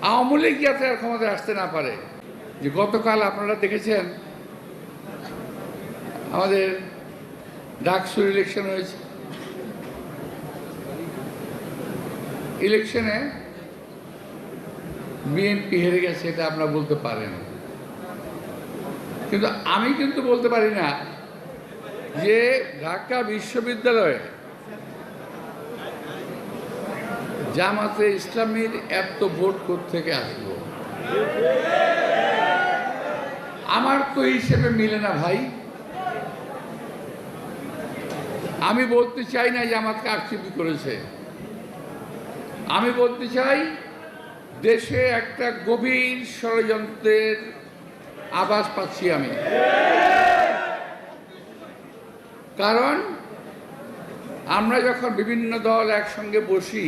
আওয়ামী লীগ যাতে আর ক্ষমতায় আসতে না পারে। যে গতকাল আপনারা দেখেছেন আমাদের ডাকসুর ইলেকশন হয়েছে, ইলেকশনে বিএনপি হেরে গেছে, এটা আপনারা বলতে পারেন, কিন্তু আমি কিন্তু বলতে পারি না যে ঢাকা বিশ্ববিদ্যালয়ে জামাতে ইসলামীর এত ভোট কোত্থেকে আসলো। আমার তো হিসেবে মিলে না ভাই। আমি বলতে চাই না জামাত কারচুপি করেছে, আমি বলতে চাই দেশে একটা গভীর ষড়যন্ত্রের আভাস পাচ্ছি আমি। কারণ আমরা যখন বিভিন্ন দল একসঙ্গে বসি